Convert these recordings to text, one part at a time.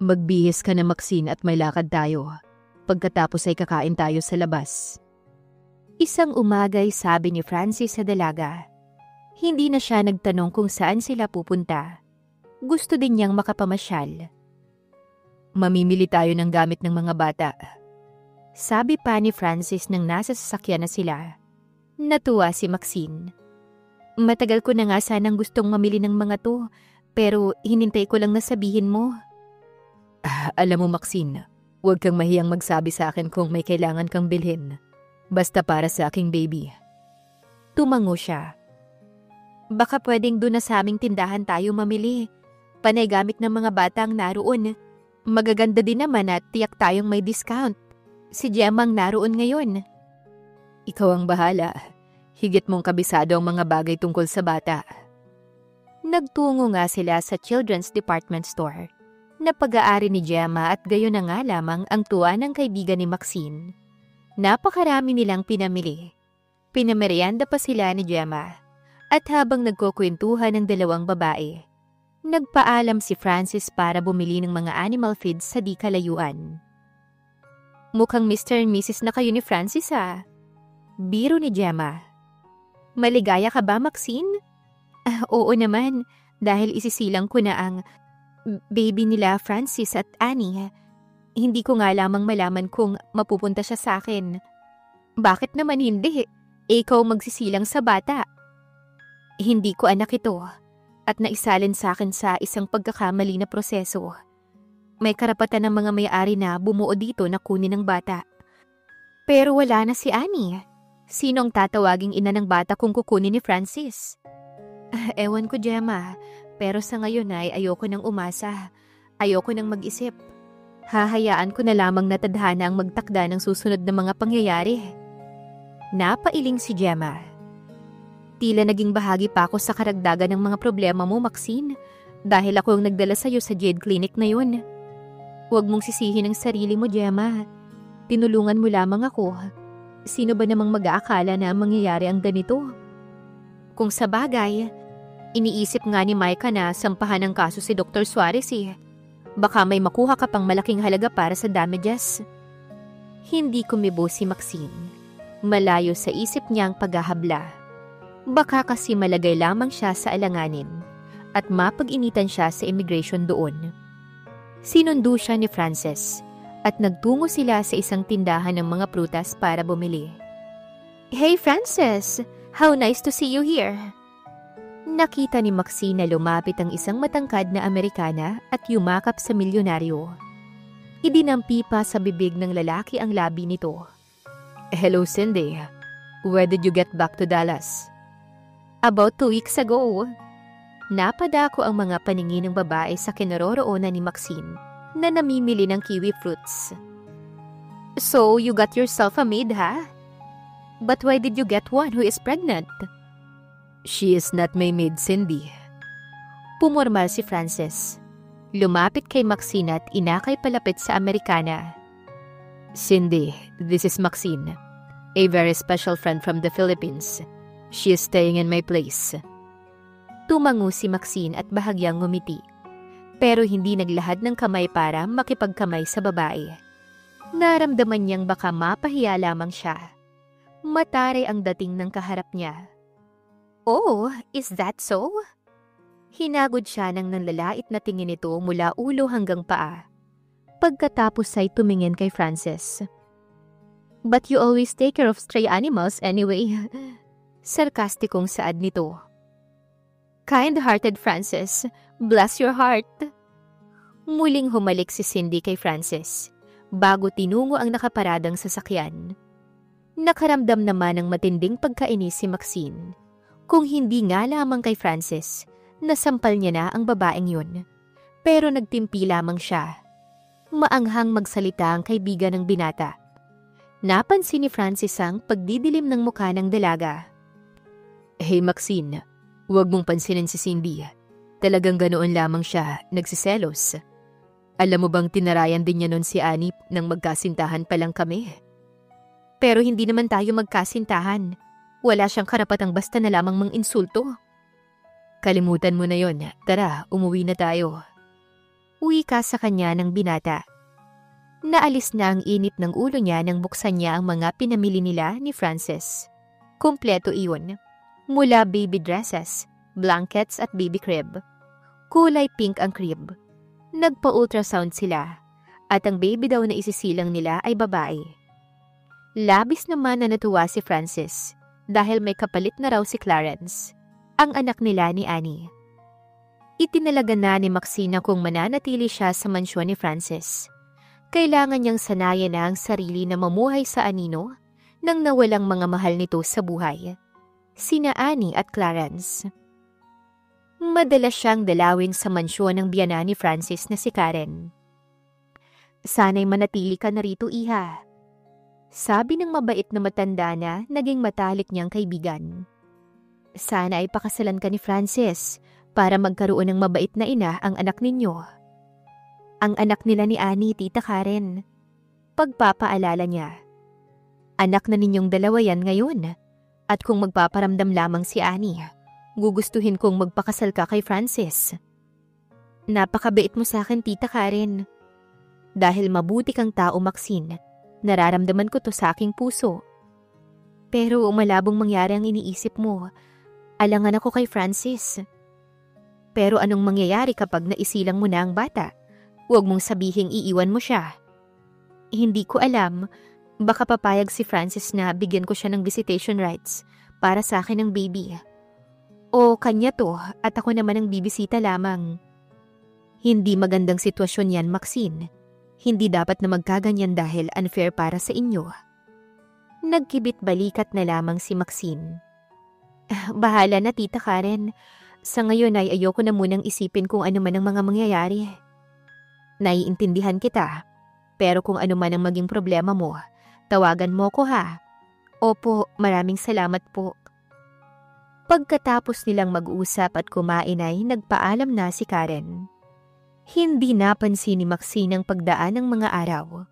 Magbihis ka na, Maxine, at may lakad tayo. Pagkatapos ay kakain tayo sa labas. Isang umagay sabi ni Francis sa dalaga. Hindi na siya nagtanong kung saan sila pupunta. Gusto din niyang makapamasyal. Mamimili tayo ng gamit ng mga bata. Sabi pa ni Francis nang nasa sasakyan na sila. Natuwa si Maxine. Matagal ko na nga sanang gustong mamili ng mga to, pero hinintay ko lang na sabihin mo. Alam mo, Maxine, huwag kang mahiyang magsabi sa akin kung may kailangan kang bilhin. Basta para sa aking baby. Tumango siya. Baka pwedeng doon na sa aming tindahan tayo mamili. Panay gamit ng mga bata ang naroon. Magaganda din naman at tiyak tayong may discount. Si Gemma ang naroon ngayon. Ikaw ang bahala. Higit mong kabisado ang mga bagay tungkol sa bata. Nagtungo nga sila sa Children's Department Store na pag-aari ni Gemma at gayon na nga lamang ang tuwa ng kaibigan ni Maxine. Napakarami nilang pinamili. Pinamerienda pa sila ni Gemma at habang nagkukwentuhan ng dalawang babae, nagpaalam si Francis para bumili ng mga animal feeds sa di kalayuan. Mukhang Mr. and Mrs. na kayo ni Francis Biro ni Gemma. Maligaya ka ba, Maxine? Oo naman, dahil isisilang ko na ang baby nila Francis at Annie. Hindi ko nga lamang malaman kung mapupunta siya sa akin. Bakit naman hindi? Ikaw magsisilang sa bata. Hindi ko anak ito at naisalin sa akin sa isang pagkakamali na proseso. May karapatan ng mga may-ari na bumuo dito na kunin ng bata. Pero wala na si Annie. Sino ang tatawaging ina ng bata kung kukunin ni Francis? Ewan ko, Gemma. Pero sa ngayon ay ayoko nang umasa. Ayoko nang mag-isip. Hahayaan ko na lamang na tadhana ang magtakda ng susunod na mga pangyayari. Napailing si Gemma. Tila naging bahagi pa ako sa karagdagan ng mga problema mo, Maxine. Dahil ako ang nagdala sa'yo sa Jade Clinic na yun. Huwag mong sisihin ang sarili mo, Gemma. Tinulungan mo lamang ako. Sino ba namang mag-aakala na mangyayari ang ganito? Kung sa bagay, iniisip nga ni Micah na sampahan ng kaso si Dr. Suarez Baka may makuha ka pang malaking halaga para sa damages. Hindi kumibo si Maxine. Malayo sa isip niya ang paghahabla. Baka kasi malagay lamang siya sa alanganin at mapag-initan siya sa immigration doon. Sinundo siya ni Frances at nagtungo sila sa isang tindahan ng mga prutas para bumili. Hey Frances! How nice to see you here! Nakita ni Maxine na lumapit ang isang matangkad na Amerikana at yumakap sa milyonaryo. Idinampi pa sa bibig ng lalaki ang labi nito. Hello, Cindy. Where did you get back to Dallas? About 2 weeks ago. Napadako ang mga paningin ng babae sa kinaroroonan ni Maxine na namimili ng kiwi fruits. So, you got yourself a maid, But why did you get one who is pregnant? She is not my maid, Cindy. Pumormal si Frances. Lumapit kay Maxine at inakay palapit sa Amerikana. Cindy, this is Maxine, a very special friend from the Philippines. She is staying in my place. Tumango si Maxine at bahagyang ngumiti. Pero hindi naglahad ng kamay para makipagkamay sa babae. Naramdaman niyang baka mapahiya lamang siya. Matare ang dating ng kaharap niya. Oh, is that so? Hinagod siya ng nanlalait na tingin nito mula ulo hanggang paa. Pagkatapos ay tumingin kay Frances. But you always take care of stray animals anyway. Sarkastikong saad nito. Kind-hearted Frances, bless your heart. Muling humalik si Cindy kay Frances bago tinungo ang nakaparadang sasakyan. Nakaramdam naman ng matinding pagkainis si Maxine. Kung hindi nga lamang kay Frances, nasampal niya na ang babaeng yun. Pero nagtimpi lamang siya. Maanghang magsalita ang kaibigan ng binata. Napansin ni Frances ang pagdidilim ng mukha ng dalaga. Hey Maxine, huwag mong pansinin si Cindy. Talagang ganoon lamang siya, nagsiselos. Alam mo bang tinarayan din niya nun si Annie nang magkasintahan pa lang kami? Pero hindi naman tayo magkasintahan. Wala siyang karapatang basta na lamang mang-insulto. Kalimutan mo na yon. Tara, umuwi na tayo. Wika sa kanya ng binata. Naalis na ang init ng ulo niya nang buksan niya ang mga pinamili nila ni Francis. Kumpleto iyon. Mula baby dresses, blankets at baby crib. Kulay pink ang crib. Nagpa-ultrasound sila at ang baby daw na isisilang nila ay babae. Labis naman na natuwa si Francis dahil may kapalit na raw si Clarence, ang anak nila ni Annie. Itinalaga na ni Maxine kung mananatili siya sa mansyon ni Francis. Kailangan niyang sanayan na ang sarili na mamuhay sa anino nang nawalang mga mahal nito sa buhay, sina Annie at Clarence. Madalas siyang dalawin sa mansyon ng biyana ni Francis na si Karen. Sana'y manatili ka na rito, iha. Sabi ng mabait na matanda na naging matalik niyang kaibigan. Sana ay pakasalan ka ni Francis para magkaroon ng mabait na ina ang anak ninyo. Ang anak nila ni Annie, Tita Karen. Pagpapaalala niya. Anak na ninyong dalawa yan ngayon. At kung magpaparamdam lamang si Annie, gugustuhin kong magpakasal ka kay Francis. Napakabait mo sa akin, Tita Karen. Dahil mabuti kang tao, Maxine, nararamdaman ko to sa aking puso. Pero malabong mangyari ang iniisip mo. Alangan ako kay Francis. Pero anong mangyayari kapag naisilang mo na ang bata? Huwag mong sabihing iiwan mo siya. Hindi ko alam. Baka papayag si Francis na bigyan ko siya ng visitation rights para sa akin ng baby. O kanya to at ako naman ang bibisita lamang. Hindi magandang sitwasyon yan, Maxine. Hindi dapat na magkaganyan dahil unfair para sa inyo. Nagkibit balikat na lamang si Maxine. Bahala na, Tita Karen. Sa ngayon ay ayoko na munang isipin kung ano man ang mga mangyayari. Naiintindihan kita, pero kung ano man ang maging problema mo, tawagan mo ko ha. Opo, maraming salamat po. Pagkatapos nilang mag-usap at kumain ay nagpaalam na si Karen. Hindi napansin ni Maxine ang pagdaan ng mga araw.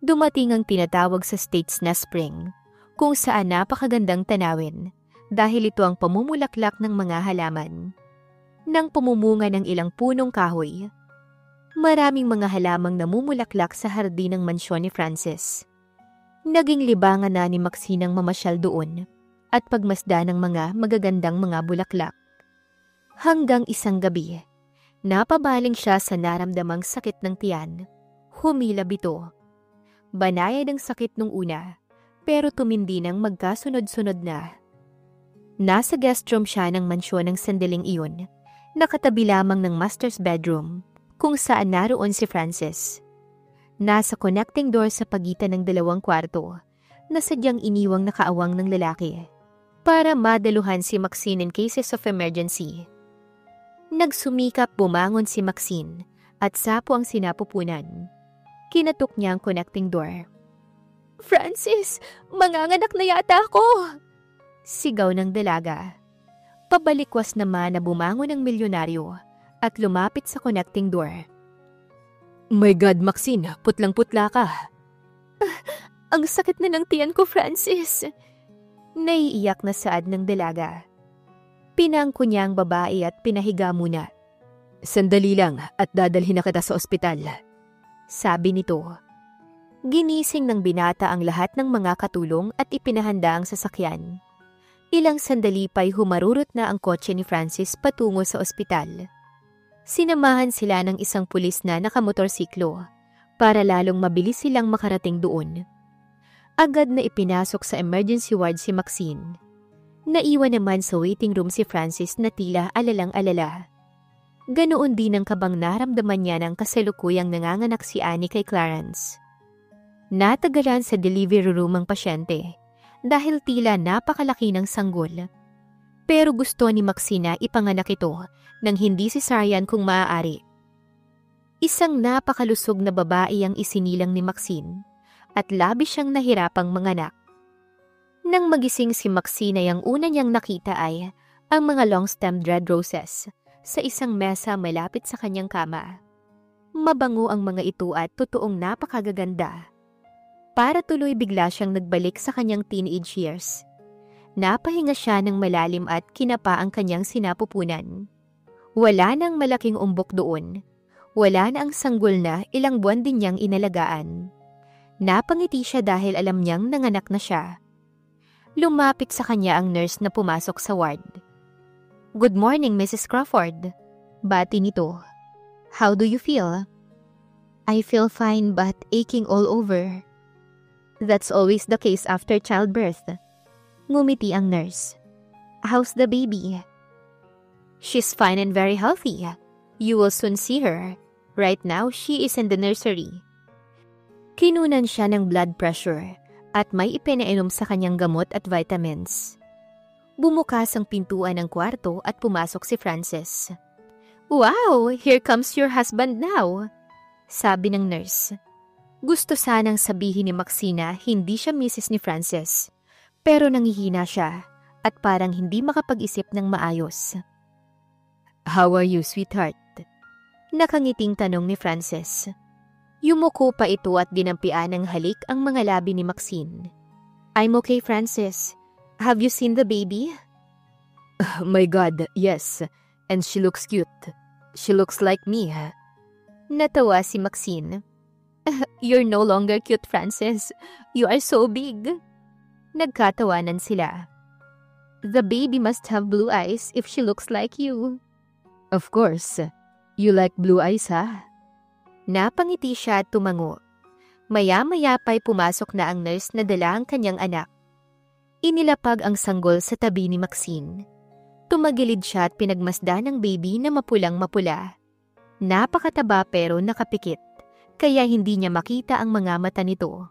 Dumating ang tinatawag sa States na spring, kung saan napakagandang tanawin dahil ito ang pamumulaklak ng mga halaman. Nang pumumunga ng ilang punong kahoy, maraming mga halamang namumulaklak sa hardin ng mansyon ni Francis. Naging libangan na ni Maxine ang mamasyal doon at pagmasda ng mga magagandang mga bulaklak. Hanggang isang gabi, napabaling siya sa naramdamang sakit ng tiyan. Humilab ito. Banayad ang sakit nung una, pero tumindi ng magkasunod-sunod na. Nasa guest room siya ng mansyon ng sandaling iyon, nakatabi lamang ng master's bedroom, kung saan naroon si Francis. Nasa connecting door sa pagitan ng dalawang kwarto, na sadyang iniwang nakaawang ng lalaki, para madaluhan si Maxine in cases of emergency. Nagsumikap bumangon si Maxine, at sapo ang sinapupunan. Kinatok niya ang connecting door. Francis, manganganak na yata ako! Sigaw ng dalaga. Pabalikwas naman na bumangon ang milyonaryo at lumapit sa connecting door. My God, Maxine, putlang-putla ka. Ang sakit na ng tiyan ko, Francis. Naiiyak na saad ng dalaga. Pinangko niya ang babae at pinahiga muna. Sandali lang at dadalhin na kita sa ospital. Sabi nito. Ginising ng binata ang lahat ng mga katulong at ipinahanda ang sasakyan. Ilang sandali pa'y humarurot na ang kotse ni Francis patungo sa ospital. Sinamahan sila ng isang pulis na nakamotorsiklo para lalong mabilis silang makarating doon. Agad na ipinasok sa emergency ward si Maxine. Naiwan naman sa waiting room si Francis na tila alalang-alala. Ganoon din ang kabang naramdaman niya ng kasalukuyang nanganganak si Annie kay Clarence. Natagalan sa delivery room ang pasyente dahil tila napakalaki ng sanggol. Pero gusto ni Maxine na ipanganak ito nang hindi cesarean kung maaari. Isang napakalusog na babae ang isinilang ni Maxine at labis siyang nahirapang manganak. Nang magising si Maxine ay ang una niyang nakita ay ang mga long-stemmed red roses sa isang mesa malapit sa kanyang kama. Mabango ang mga ito at totoong napakagaganda. Para tuloy bigla siyang nagbalik sa kanyang teenage years. Napahinga siya ng malalim at kinapa ang kanyang sinapupunan. Wala nang malaking umbok doon. Wala na ang sanggol na ilang buwan din niyang inalagaan. Napangiti siya dahil alam niyang nanganak na siya. Lumapit sa kanya ang nurse na pumasok sa ward. "Good morning, Mrs. Crawford." Bati nito. "How do you feel?" "I feel fine but aching all over." "That's always the case after childbirth." Ngumiti ang nurse. "How's the baby?" "She's fine and very healthy. You will soon see her. Right now, she is in the nursery." Kinunan siya ng blood pressure at may ipinainom sa kanyang gamot at vitamins. Bumukas ang pintuan ng kwarto at pumasok si Frances. "Wow, here comes your husband now," sabi ng nurse. Gusto sanang sabihin ni Maxina hindi siya misis ni Frances, pero nangihina siya at parang hindi makapag-isip ng maayos. "How are you, sweetheart?" Nakangiting tanong ni Frances. Yumuko pa ito at dinampian ng halik ang mga labi ni Maxine. "I'm okay, Frances. Have you seen the baby?" "My God, yes. And she looks cute. She looks like me." Natawa si Maxine. "You're no longer cute, Frances. You are so big." Nagkatawanan sila. "The baby must have blue eyes if she looks like you." "Of course. You like blue eyes, ha?" Napangiti siya at tumango. Maya-maya pa'y pumasok na ang nurse na dala ang kanyang anak. Inilapag ang sanggol sa tabi ni Maxine. Tumagilid siya at pinagmasdan ng baby na mapulang-mapula. Napakataba pero nakapikit, kaya hindi niya makita ang mga mata nito.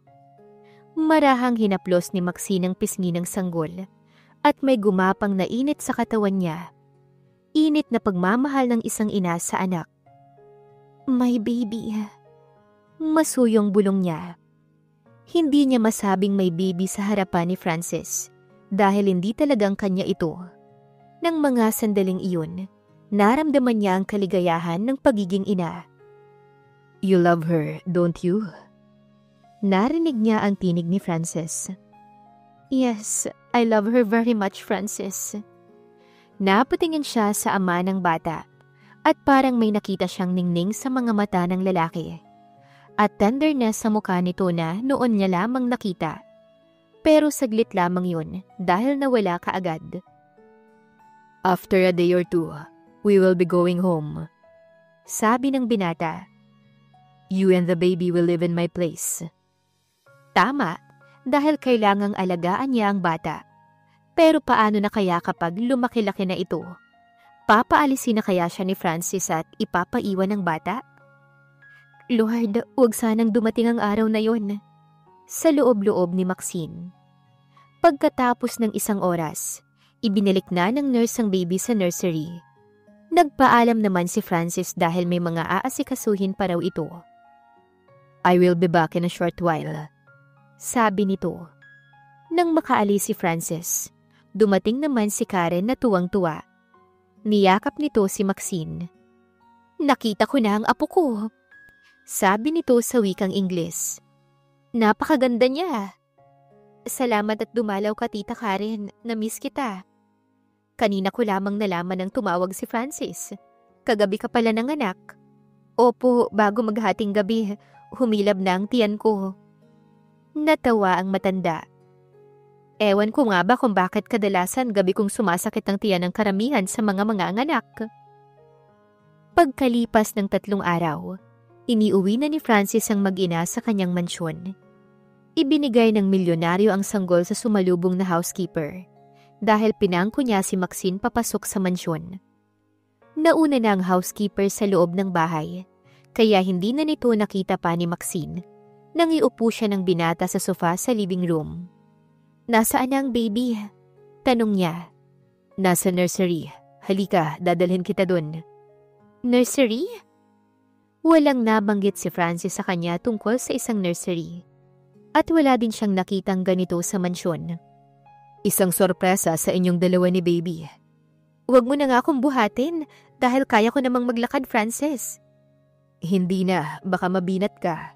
Marahang hinaplos ni Maxine ang pisngi ng sanggol at may gumapang na init sa katawan niya. Init na pagmamahal ng isang ina sa anak. "My baby." Masuyong bulong niya. Hindi niya masabing may baby sa harapan ni Frances dahil hindi talagang kanya ito. Nang mga sandaling iyon, naramdaman niya ang kaligayahan ng pagiging ina. "You love her, don't you?" Narinig niya ang tinig ni Frances. "Yes, I love her very much, Frances." Napatingin siya sa ama ng bata at parang may nakita siyang ningning sa mga mata ng lalaki. At tenderness sa mukha nito na noon niya lamang nakita. Pero saglit lamang yun dahil nawala kaagad. "After a day or two, we will be going home," sabi ng binata. "You and the baby will live in my place." Tama, dahil kailangang alagaan niya ang bata. Pero paano na kaya kapag lumaki-laki na ito? Papaalisin na kaya siya ni Frances at ipapaiwan ng bata? Lord, huwag sanang dumating ang araw na yon. Sa loob-loob ni Maxine. Pagkatapos ng isang oras, ibinalik na ng nurse ang baby sa nursery. Nagpaalam naman si Frances dahil may mga aasikasuhin pa raw ito. "I will be back in a short while," sabi nito. Nang makaalis si Frances, dumating naman si Karen na tuwang-tuwa. Niyakap nito si Maxine. "Nakita ko na ang apo ko," sabi nito sa wikang Ingles. "Napakaganda niya." "Salamat at dumalaw ka, Tita Karen. Na-miss kita." "Kanina ko lamang nalaman ng tumawag si Frances. Kagabi ka pala ng anak." "Opo, bago maghating gabi, humilab na ang tiyan ko." Natawa ang matanda. "Ewan ko nga ba kung bakit kadalasan gabi kong sumasakit ang tiyan ng karamihan sa mga anak." Pagkalipas ng 3 araw, iniuwi na ni Frances ang mag-ina sa kanyang mansyon. Ibinigay ng milyonaryo ang sanggol sa sumalubong na housekeeper dahil pinangko niya si Maxine papasok sa mansyon. Nauna na ang housekeeper sa loob ng bahay, kaya hindi na nito nakita pa ni Maxine nang iupo siya ng binata sa sofa sa living room. "Nasaan na ang baby?" tanong niya. "Nasa nursery. Halika, dadalhin kita dun." "Nursery?" Walang nabanggit si Frances sa kanya tungkol sa isang nursery. At wala din siyang nakitang ganito sa mansyon. "Isang sorpresa sa inyong dalawa ni baby." "Huwag mo na nga akong buhatin dahil kaya ko namang maglakad, Frances." "Hindi na, baka mabinat ka.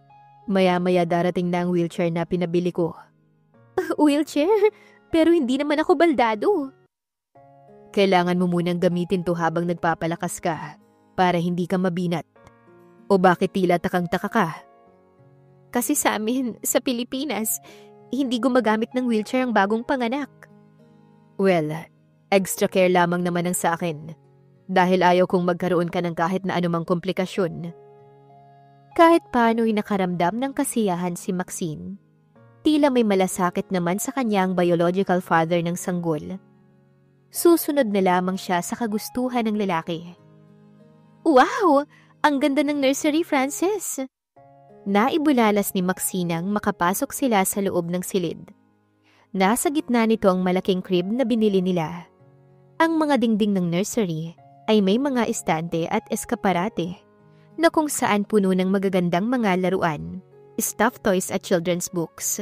Maya-maya darating na ang wheelchair na pinabili ko." "Wheelchair? Pero hindi naman ako baldado." "Kailangan mo munang gamitin to habang nagpapalakas ka para hindi ka mabinat." O bakit tila takang-taka ka? Kasi sa amin, sa Pilipinas, hindi gumagamit ng wheelchair ang bagong panganak. Well, extra care lamang naman ang sa akin. Dahil ayaw kong magkaroon ka ng kahit na anumang komplikasyon. Kahit paano'y nakaramdam ng kasiyahan si Maxine. Tila may malasakit naman sa kanyang biological father ng sanggol. Susunod na lamang siya sa kagustuhan ng lalaki. Wow! Ang ganda ng nursery, Francis! Naibulalas ni Maxine nang makapasok sila sa loob ng silid. Nasa gitna nito ang malaking crib na binili nila. Ang mga dingding ng nursery ay may mga estante at eskaparate na kung saan puno ng magagandang mga laruan, stuffed toys at children's books.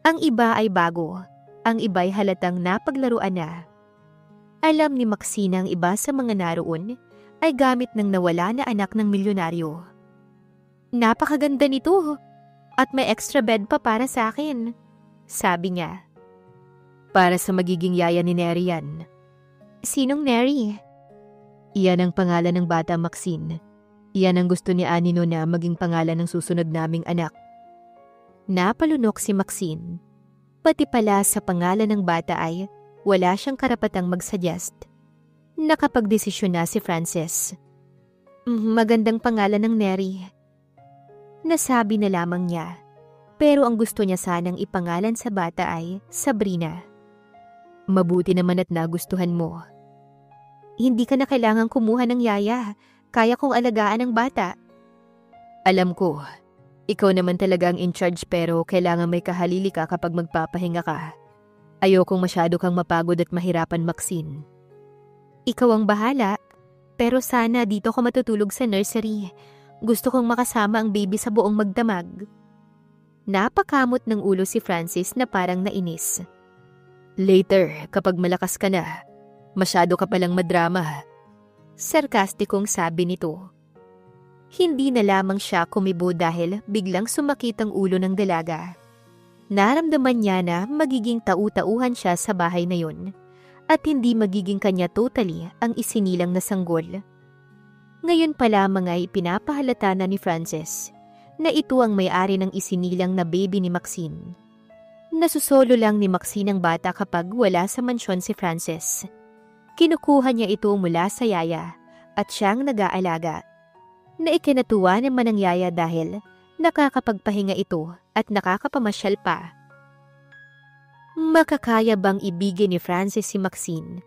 Ang iba ay bago, ang iba'y halatang napaglaruan na. Alam ni Maxine ang iba sa mga naroon ay gamit ng nawala na anak ng milyonaryo. Napakaganda nito at may extra bed pa para sa akin, sabi niya. Para sa magiging yaya ni Neri yan. Sinong Neri? Iyan ang pangalan ng bata, Maxine. Iyan ang gusto ni Anino na maging pangalan ng susunod naming anak. Napalunok si Maxine. Pati pala sa pangalan ng bata ay wala siyang karapatang mag-suggest. Nakapagdesisyon na si Frances. Magandang pangalan ng Neri. Nasabi na lamang niya. Pero ang gusto niya sanang ipangalan sa bata ay Sabrina. Mabuti naman at nagustuhan mo. Hindi ka na kailangang kumuha ng yaya. Kaya kong alagaan ang bata. Alam ko, ikaw naman talaga ang in charge pero kailangan may kahalili ka kapag magpapahinga ka. Ayokong masyado kang mapagod at mahirapan, Maxine. Ikaw ang bahala, pero sana dito ko matutulog sa nursery. Gusto kong makasama ang baby sa buong magdamag. Napakamot ng ulo si Francis na parang nainis. Later, kapag malakas ka na, masyado ka palang madrama. Sarkastikong sabi nito. Hindi na lamang siya kumibo dahil biglang sumakit ang ulo ng dalaga. Naramdaman niya na magiging tau-tauhan siya sa bahay na yun at hindi magiging kanya totally ang isinilang na sanggol. Ngayon pa lamang ay pinapahalata na ni Frances na ito ang may-ari ng isinilang na baby ni Maxine. Nasusolo lang ni Maxine ang bata kapag wala sa mansyon si Frances. Kinukuha niya ito mula sa yaya at siyang nag-aalaga. Naikinatuwa naman ang yaya dahil nakakapagpahinga ito at nakakapamasyal pa. Makakaya bang ibigin ni Francis si Maxine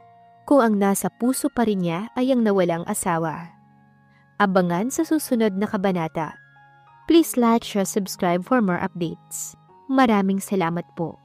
kung ang nasa puso pa rin niya ay ang nawalang asawa? Abangan sa susunod na kabanata. Please like, share, subscribe for more updates. Maraming salamat po.